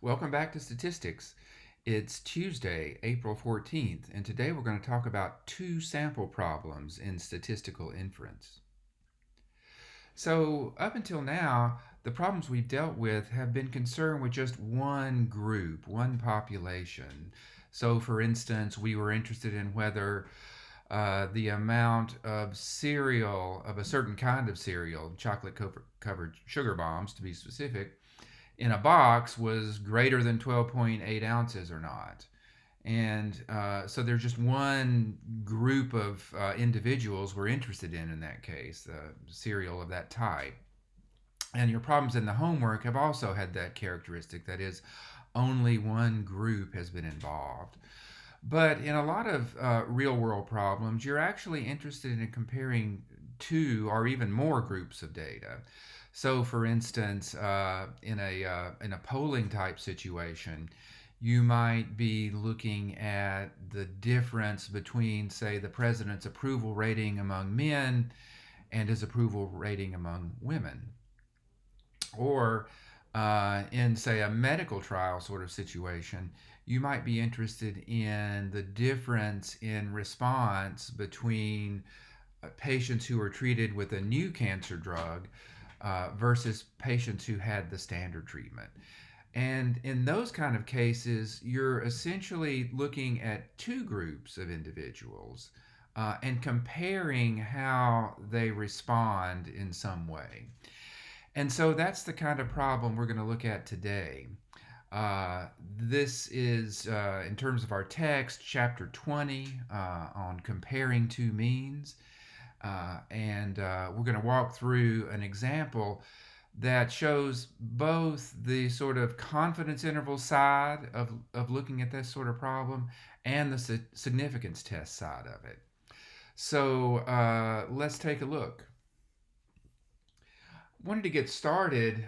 Welcome back to Statistics. It's Tuesday, April 14th, and today we're going to talk about two sample problems in statistical inference. So, up until now, the problems we've dealt with have been concerned with just one group, one population. So, for instance, we were interested in whether the amount of cereal, of a certain kind of cereal, chocolate covered sugar bombs to be specific, in a box was greater than 12.8 ounces or not. And so there's just one group of individuals we're interested in that case, cereal of that type. And your problems in the homework have also had that characteristic. That is, only one group has been involved. But in a lot of real world problems, you're actually interested in comparing two or even more groups of data. So, for instance, in a polling type situation, you might be looking at the difference between, say, the president's approval rating among men and his approval rating among women. Or in, say, a medical trial sort of situation, you might be interested in the difference in response between patients who are treated with a new cancer drug versus patients who had the standard treatment. And in those kind of cases, you're essentially looking at two groups of individuals and comparing how they respond in some way. And so that's the kind of problem we're going to look at today. This is, in terms of our text, chapter 20 on comparing two means. And we're going to walk through an example that shows both the sort of confidence interval side of looking at this sort of problem and the significance test side of it. So let's take a look. Wanted to get started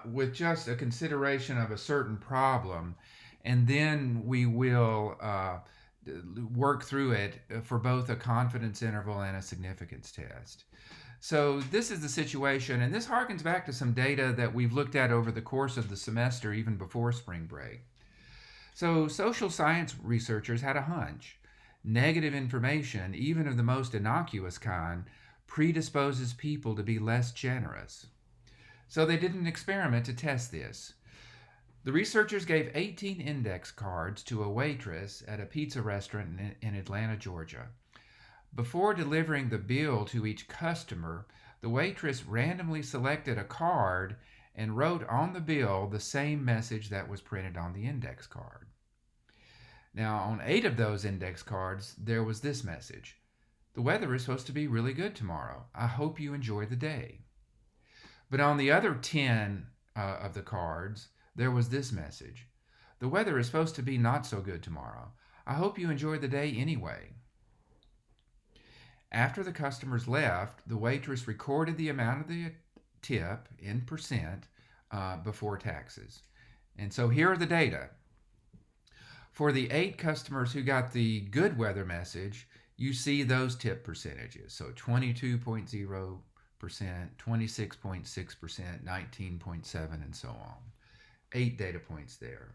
with just a consideration of a certain problem, and then we will work through it for both a confidence interval and a significance test. So this is the situation, and this harkens back to some data that we've looked at over the course of the semester, even before spring break. So social science researchers had a hunch. Negative information, even of the most innocuous kind, predisposes people to be less generous. So they did an experiment to test this. The researchers gave 18 index cards to a waitress at a pizza restaurant in Atlanta, Georgia. Before delivering the bill to each customer, the waitress randomly selected a card and wrote on the bill the same message that was printed on the index card. Now, on 8 of those index cards, there was this message: "The weather is supposed to be really good tomorrow. I hope you enjoy the day." But on the other 10 of the cards, there was this message: "The weather is supposed to be not so good tomorrow. I hope you enjoy the day anyway." After the customers left, the waitress recorded the amount of the tip in percent before taxes. And so here are the data. For the 8 customers who got the good weather message, you see those tip percentages. So 22.0%, 26.6%, 19.7%, and so on. 8 data points there.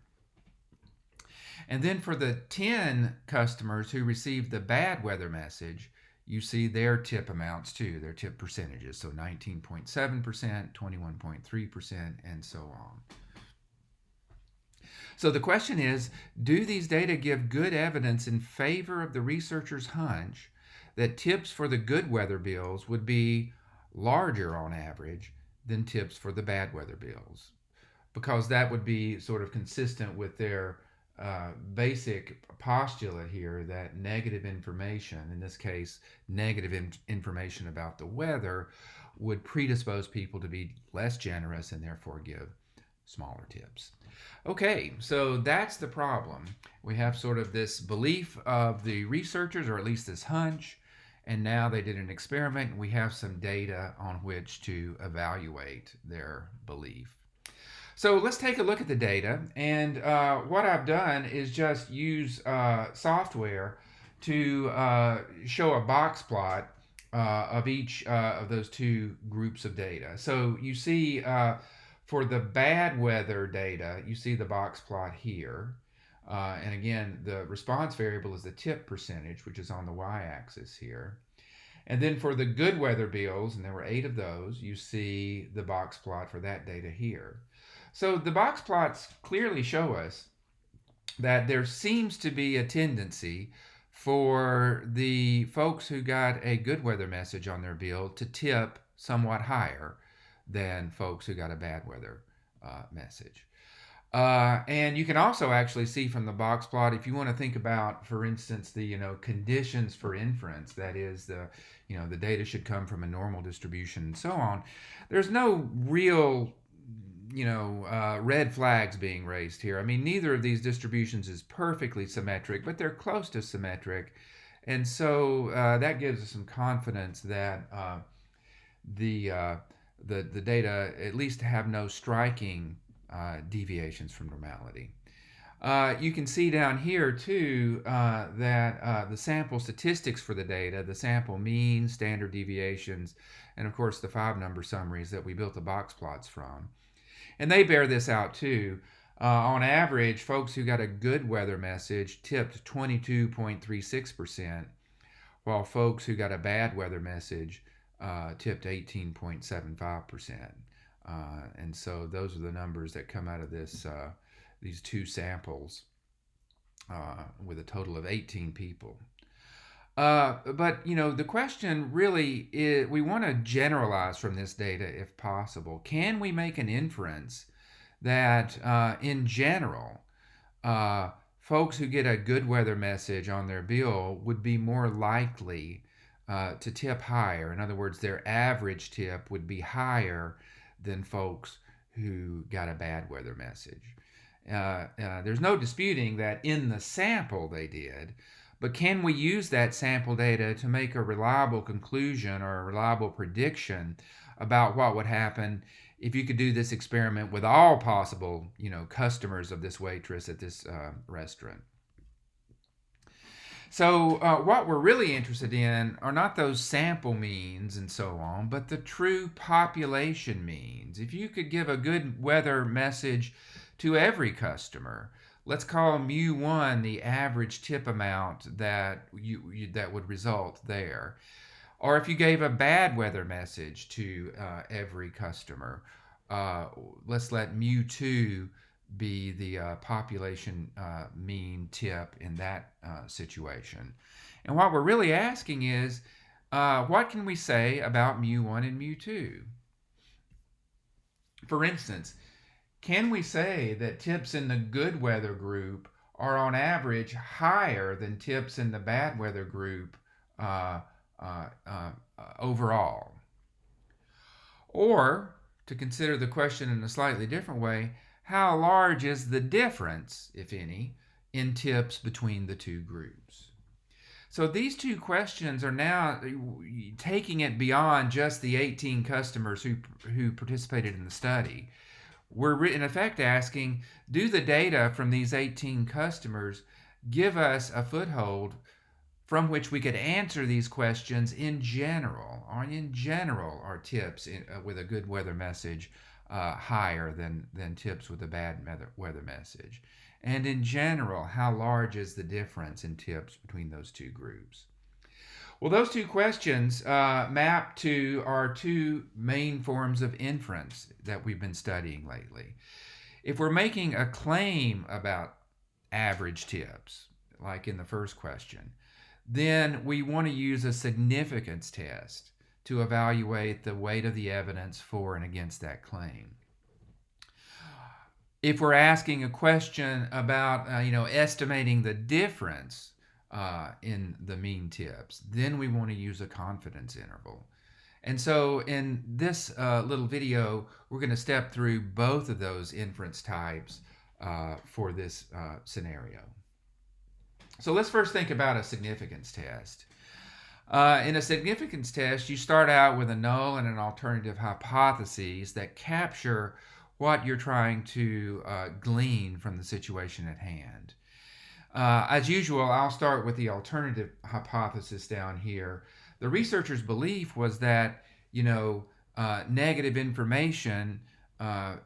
And then for the 10 customers who received the bad weather message, you see their tip amounts too, their tip percentages. So 19.7%, 21.3%, and so on. So the question is, do these data give good evidence in favor of the researchers' hunch that tips for the good weather bills would be larger on average than tips for the bad weather bills? Because that would be sort of consistent with their basic postulate here that negative information, in this case, negative information about the weather, would predispose people to be less generous and therefore give smaller tips. Okay, so that's the problem. We have sort of this belief of the researchers, or at least this hunch, and now they did an experiment, and we have some data on which to evaluate their belief. So let's take a look at the data, and what I've done is just use software to show a box plot of each of those two groups of data. So you see For the bad weather data, you see the box plot here. And again, the response variable is the tip percentage, which is on the y-axis here. And then for the good weather bills, and there were 8 of those, you see the box plot for that data here. So the box plots clearly show us that there seems to be a tendency for the folks who got a good weather message on their bill to tip somewhat higher than folks who got a bad weather message. And you can also actually see from the box plot, if you want to think about, for instance, the conditions for inference, that is the data should come from a normal distribution and so on. There's no real red flags being raised here. I mean, neither of these distributions is perfectly symmetric, but they're close to symmetric, and so that gives us some confidence that the data at least have no striking deviations from normality. You can see down here too that the sample statistics for the data, the sample mean, standard deviations, and of course the 5-number summaries that we built the box plots from. And they bear this out too. On average, folks who got a good weather message tipped 22.36%, while folks who got a bad weather message tipped 18.75%. And so those are the numbers that come out of these 2 samples with a total of 18 people. But the question really is, we want to generalize from this data if possible. Can we make an inference that in general, folks who get a good weather message on their bill would be more likely to tip higher? In other words, their average tip would be higher than folks who got a bad weather message. There's no disputing that in the sample they did. But can we use that sample data to make a reliable conclusion or a reliable prediction about what would happen if you could do this experiment with all possible, customers of this waitress at this restaurant? So what we're really interested in are not those sample means and so on, but the true population means. If you could give a good weather message to every customer, let's call mu1 the average tip amount that that would result there. Or if you gave a bad weather message to every customer, let's let mu2 be the population mean tip in that situation. And what we're really asking is, what can we say about mu1 and mu2? For instance, can we say that tips in the good weather group are on average higher than tips in the bad weather group overall? Or, to consider the question in a slightly different way, how large is the difference, if any, in tips between the 2 groups? So these 2 questions are now taking it beyond just the 18 customers who participated in the study. We're in effect asking, do the data from these 18 customers give us a foothold from which we could answer these questions in general? Are tips with a good weather message higher than tips with a bad weather message? And in general, how large is the difference in tips between those 2 groups? Well, those 2 questions map to our 2 main forms of inference that we've been studying lately. If we're making a claim about average tips, like in the first question, then we want to use a significance test to evaluate the weight of the evidence for and against that claim. If we're asking a question about estimating the difference in the mean tips, then we want to use a confidence interval. And so in this little video, we're going to step through both of those inference types for this scenario. So let's first think about a significance test. In a significance test, you start out with a null and an alternative hypotheses that capture what you're trying to glean from the situation at hand. As usual, I'll start with the alternative hypothesis down here. The researchers' belief was that, negative information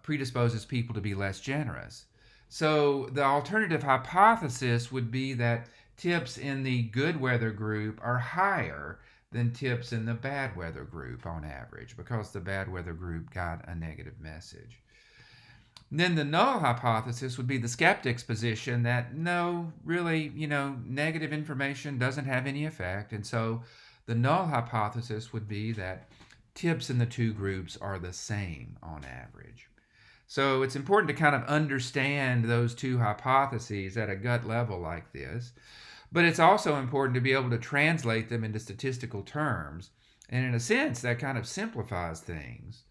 predisposes people to be less generous. So the alternative hypothesis would be that tips in the good weather group are higher than tips in the bad weather group on average because the bad weather group got a negative message. Then the null hypothesis would be the skeptic's position that no, really, negative information doesn't have any effect. And so the null hypothesis would be that tips in the two groups are the same on average. So it's important to kind of understand those two hypotheses at a gut level like this. But it's also important to be able to translate them into statistical terms. And in a sense, that kind of simplifies things.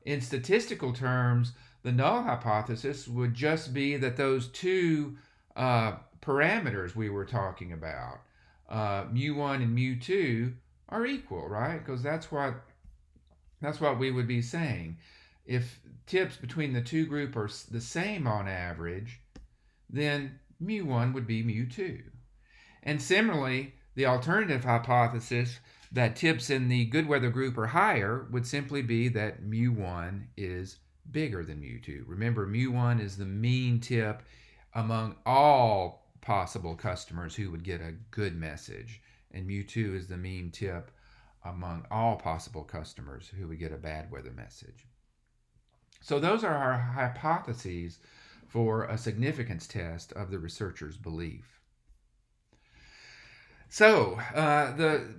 In statistical terms, the null hypothesis would just be that those two parameters we were talking about, mu1 and mu2, are equal, right? Because that's what we would be saying. If tips between the two groups are the same on average, then mu1 would be mu2. And similarly, the alternative hypothesis that tips in the good weather group are higher would simply be that mu1 is bigger than mu2. Remember, mu1 is the mean tip among all possible customers who would get a good message, and mu2 is the mean tip among all possible customers who would get a bad weather message. So those are our hypotheses for a significance test of the researcher's belief. So the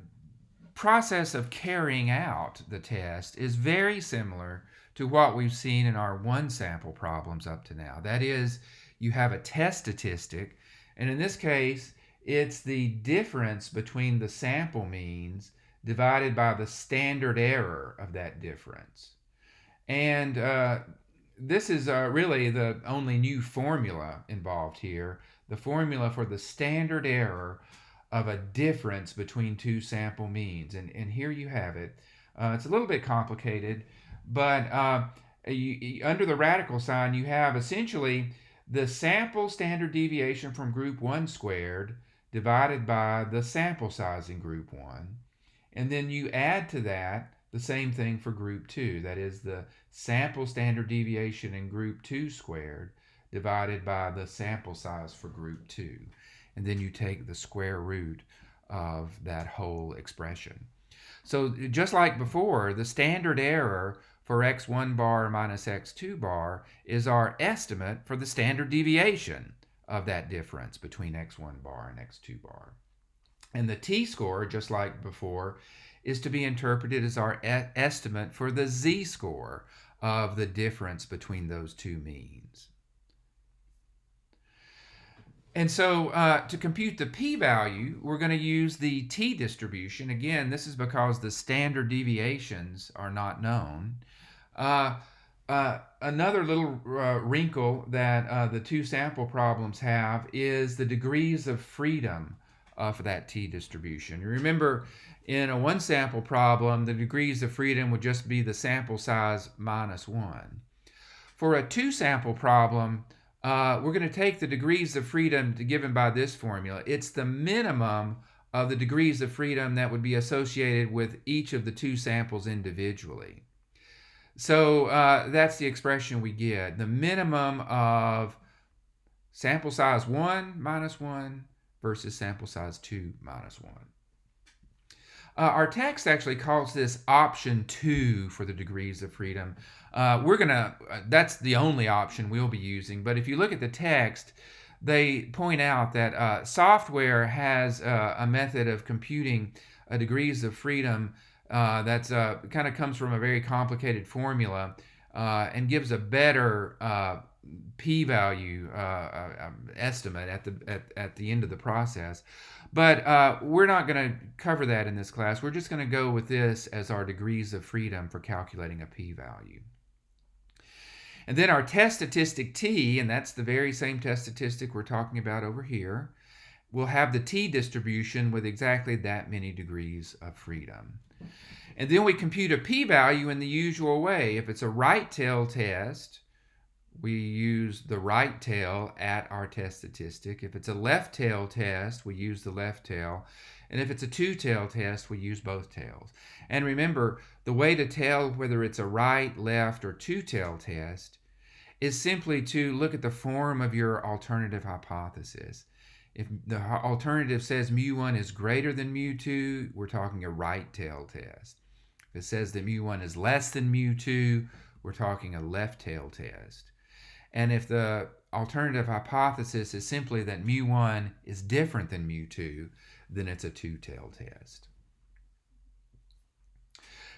process of carrying out the test is very similar to what we've seen in our one sample problems up to now. That is, you have a test statistic, and in this case, it's the difference between the sample means divided by the standard error of that difference. And this is really the only new formula involved here, the formula for the standard error of a difference between two sample means. And here you have it. It's a little bit complicated, but under the radical sign, you have essentially the sample standard deviation from group 1 squared divided by the sample size in group 1. And then you add to that the same thing for group 2. That is the sample standard deviation in group 2 squared divided by the sample size for group 2. And then you take the square root of that whole expression. So just like before, the standard error for x1 bar minus x2 bar is our estimate for the standard deviation of that difference between x1 bar and x2 bar. And the t-score, just like before, is to be interpreted as our estimate for the z-score of the difference between those two means. And so to compute the p-value, we're going to use the t-distribution. Again, this is because the standard deviations are not known. Another little wrinkle that the two sample problems have is the degrees of freedom for that t-distribution. Remember, in a one sample problem, the degrees of freedom would just be the sample size minus 1. For a two sample problem, we're going to take the degrees of freedom given by this formula. It's the minimum of the degrees of freedom that would be associated with each of the two samples individually. So that's the expression we get. The minimum of sample size 1 minus 1 versus sample size 2 minus 1. Our text actually calls this option 2 for the degrees of freedom. That's the only option we'll be using. But if you look at the text, they point out that software has a method of computing degrees of freedom that's kind of comes from a very complicated formula and gives a better p-value estimate at the end of the process. But we're not going to cover that in this class. We're just going to go with this as our degrees of freedom for calculating a p-value. And then our test statistic t, and that's the very same test statistic we're talking about over here, will have the t-distribution with exactly that many degrees of freedom. And then we compute a p-value in the usual way. If it's a right tail test, we use the right tail at our test statistic. If it's a left tail test, we use the left tail. And if it's a two tail test, we use both tails. And remember, the way to tell whether it's a right, left, or two tail test is simply to look at the form of your alternative hypothesis. If the alternative says mu1 is greater than mu2, we're talking a right tail test. If it says that mu1 is less than mu2, we're talking a left tail test. And if the alternative hypothesis is simply that mu1 is different than mu2, then it's a two-tail test.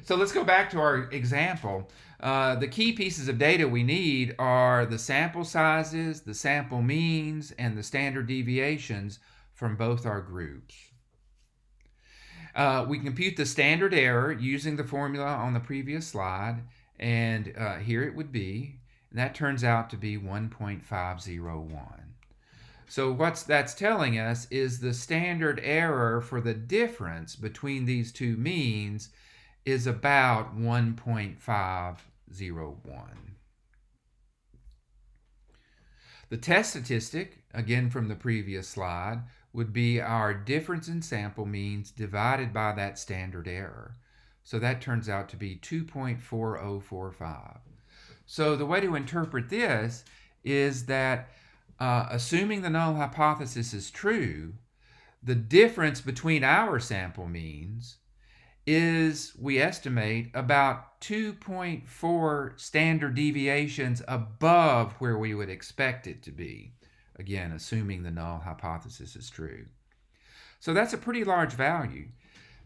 So let's go back to our example. The key pieces of data we need are the sample sizes, the sample means, and the standard deviations from both our groups. We compute the standard error using the formula on the previous slide, and here it would be. And that turns out to be 1.501. So what that's telling us is the standard error for the difference between these two means is about 1.501. The test statistic, again from the previous slide, would be our difference in sample means divided by that standard error. So that turns out to be 2.4045. So the way to interpret this is that assuming the null hypothesis is true, the difference between our sample means is, we estimate, about 2.4 standard deviations above where we would expect it to be. Again, assuming the null hypothesis is true. So that's a pretty large value.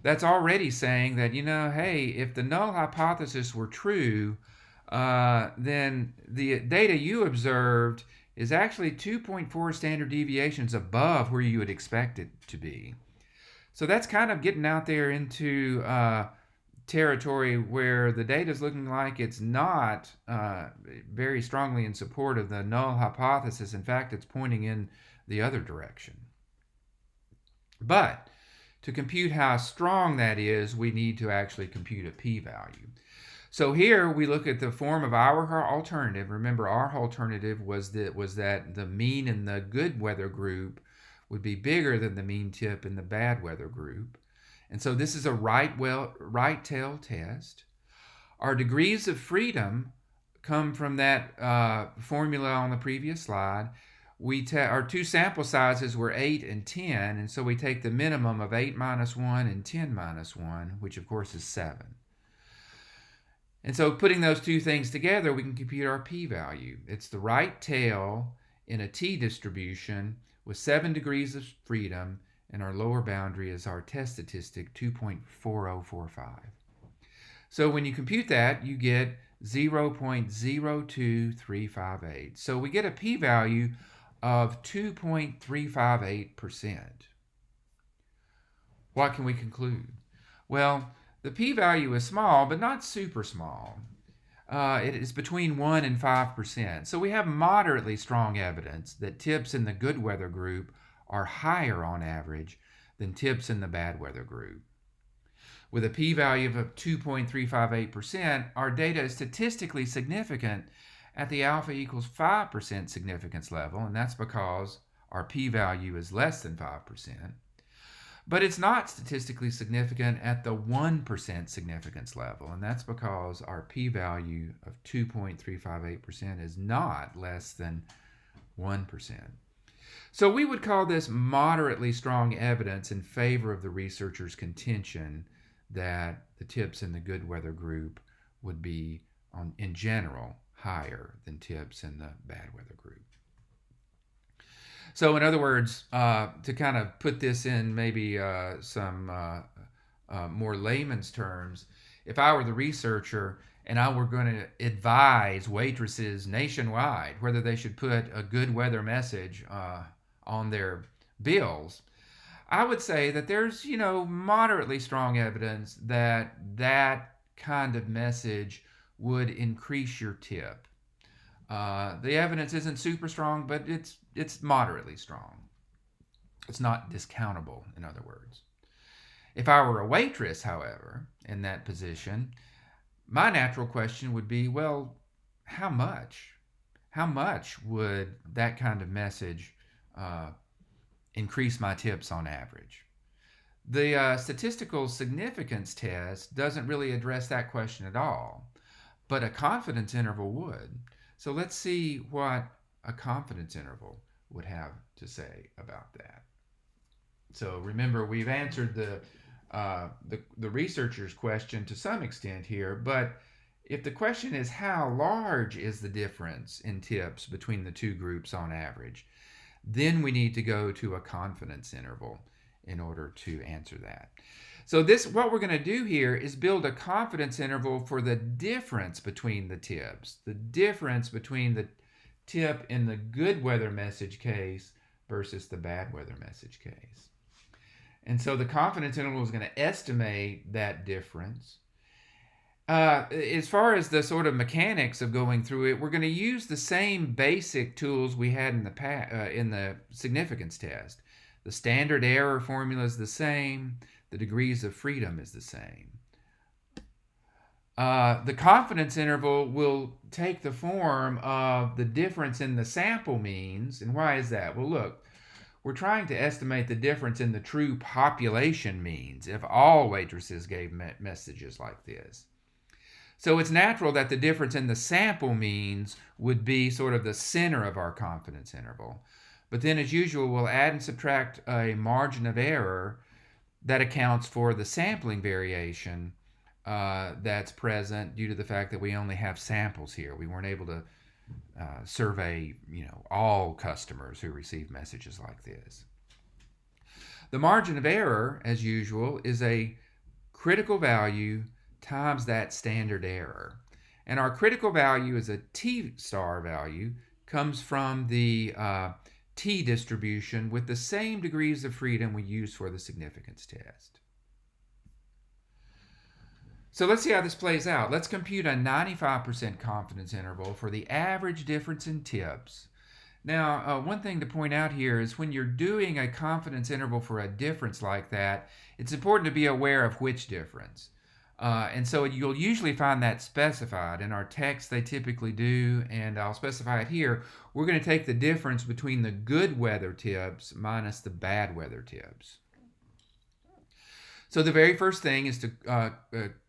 That's already saying that, hey, if the null hypothesis were true, then the data you observed is actually 2.4 standard deviations above where you would expect it to be. So that's kind of getting out there into territory where the data is looking like it's not very strongly in support of the null hypothesis. In fact, it's pointing in the other direction. But to compute how strong that is, we need to actually compute a p-value. So here we look at the form of our alternative. Remember, our alternative was that the mean in the good weather group would be bigger than the mean tip in the bad weather group. And so this is a right tail test. Our degrees of freedom come from that formula on the previous slide. Our two sample sizes were 8 and 10, and so we take the minimum of 8 minus 1 and 10 minus 1, which of course is 7. And so putting those two things together, we can compute our p-value. It's the right tail in a t-distribution with 7 degrees of freedom, and our lower boundary is our test statistic, 2.4045. So when you compute that, you get 0.02358. So we get a p-value of 2.358%. What can we conclude? Well, the p-value is small, but not super small. It is between 1 and 5%. So we have moderately strong evidence that tips in the good weather group are higher on average than tips in the bad weather group. With a p-value of 2.358%, our data is statistically significant at the alpha equals 5% significance level, and that's because our p-value is less than 5%. But it's not statistically significant at the 1% significance level, and that's because our p-value of 2.358% is not less than 1%. So we would call this moderately strong evidence in favor of the researcher's contention that the tips in the good weather group would be, in general, higher than tips in the bad weather group. So in other words, to kind of put this in maybe some more layman's terms, if I were the researcher and I were going to advise waitresses nationwide whether they should put a good weather message on their bills, I would say that there's, moderately strong evidence that that kind of message would increase your tip. The evidence isn't super strong, but it's moderately strong. It's not discountable, in other words. If I were a waitress, however, in that position, my natural question would be, well, how much? how much would that kind of message uh, increase my tips on average? The statistical significance test doesn't really address that question at all, but a confidence interval would. So let's see what a confidence interval would have to say about that. So remember, we've answered the researcher's question to some extent here, but if the question is how large is the difference in tips between the two groups on average, then we need to go to a confidence interval in order to answer that. So this, what we're going to do here is build a confidence interval for the difference between the tips, the difference between the tip in the good weather message case versus the bad weather message case. And so the confidence interval is going to estimate that difference. As far as the sort of mechanics of going through it, we're going to use the same basic tools we had in the significance test. The standard error formula is the same. The degrees of freedom is the same. The confidence interval will take the form of the difference in the sample means. And why is that? Well, look, we're trying to estimate the difference in the true population means if all waitresses gave messages like this. So it's natural that the difference in the sample means would be sort of the center of our confidence interval. But then, as usual, we'll add and subtract a margin of error that accounts for the sampling variation that's present due to the fact that we only have samples here. We weren't able to survey, all customers who receive messages like this. The margin of error, as usual, is a critical value times that standard error. And our critical value is a t-star value, comes from the t distribution with the same degrees of freedom we use for the significance test. So let's see how this plays out. Let's compute a 95% confidence interval for the average difference in tips. Now, one thing to point out here is when you're doing a confidence interval for a difference like that, it's important to be aware of which difference. And so you'll usually find that specified. In our text, they typically do, and I'll specify it here. We're going to take the difference between the good weather tips minus the bad weather tips. So the very first thing is to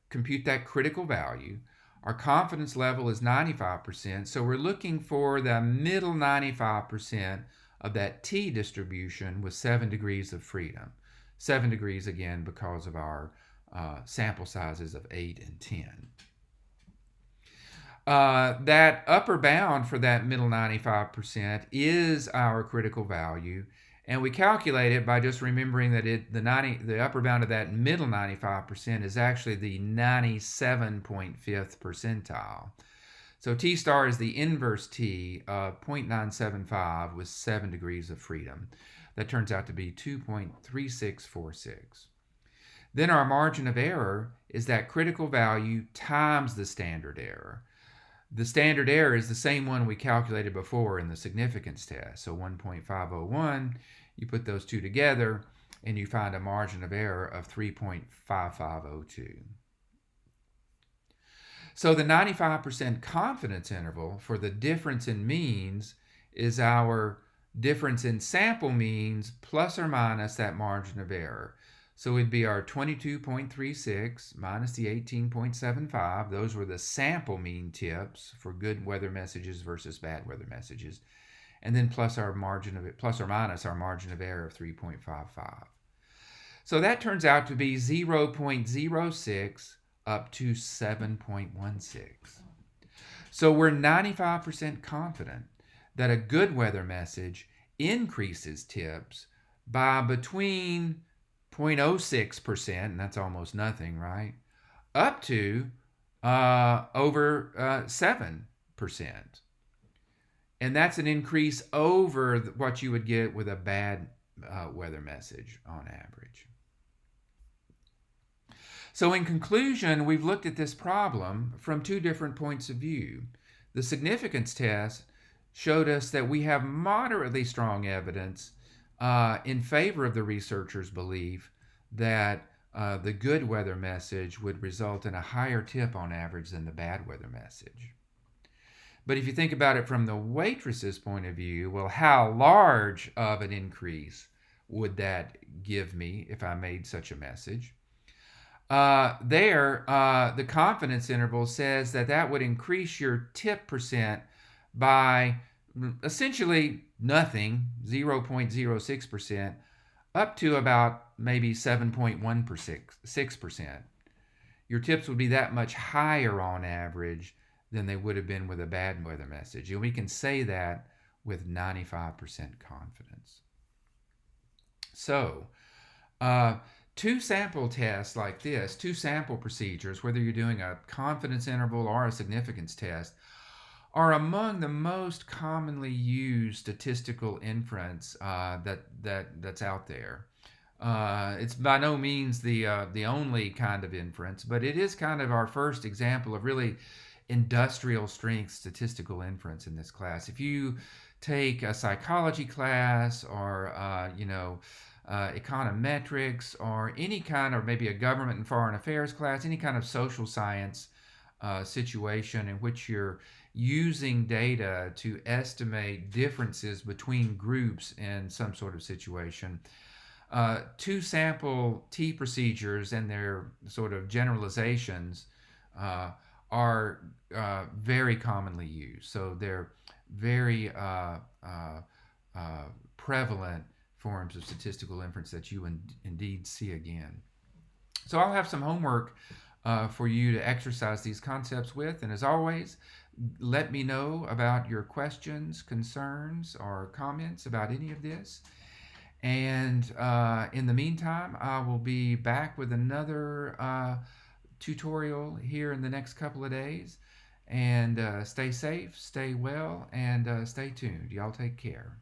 compute that critical value. Our confidence level is 95%, so we're looking for the middle 95% of that t distribution with 7 degrees of freedom. 7 degrees, again, because of our sample sizes of 8 and 10. That upper bound for that middle 95% is our critical value, and we calculate it by just remembering that the upper bound of that middle 95% is actually the 97.5th percentile. So t star is the inverse t of 0.975 with 7 degrees of freedom. That turns out to be 2.3646. Then our margin of error is that critical value times the standard error. The standard error is the same one we calculated before in the significance test. So 1.501, you put those two together, and you find a margin of error of 3.5502. So the 95% confidence interval for the difference in means is our difference in sample means plus or minus that margin of error. So it'd be our 22.36 minus the 18.75. Those were the sample mean tips for good weather messages versus bad weather messages. And then plus or minus our margin of error of 3.55. So that turns out to be 0.06 up to 7.16. So we're 95% confident that a good weather message increases tips by between 0.06%, and that's almost nothing, right? Up to over 7%. And that's an increase over what you would get with a bad weather message on average. So in conclusion, we've looked at this problem from two different points of view. The significance test showed us that we have moderately strong evidence in favor of the researchers' belief that the good weather message would result in a higher tip on average than the bad weather message. But if you think about it from the waitress's point of view, well, how large of an increase would that give me if I made such a message? The confidence interval says that that would increase your tip percent by essentially nothing, 0.06%, up to about maybe 7.16%. Your tips would be that much higher on average than they would have been with a bad weather message. And we can say that with 95% confidence. So, uh, two sample tests like this, two sample procedures, whether you're doing a confidence interval or a significance test, are among the most commonly used statistical inference that's out there. It's by no means the only kind of inference, but it is kind of our first example of really industrial strength statistical inference in this class. If you take a psychology class or econometrics or any kind, or maybe a government and foreign affairs class, any kind of social science situation in which you're using data to estimate differences between groups in some sort of situation, two sample T procedures and their sort of generalizations are very commonly used. So they're very prevalent forms of statistical inference that you indeed see again. So I'll have some homework for you to exercise these concepts with. And as always, let me know about your questions, concerns, or comments about any of this. And in the meantime, I will be back with another tutorial here in the next couple of days. And stay safe, stay well, and stay tuned. Y'all take care.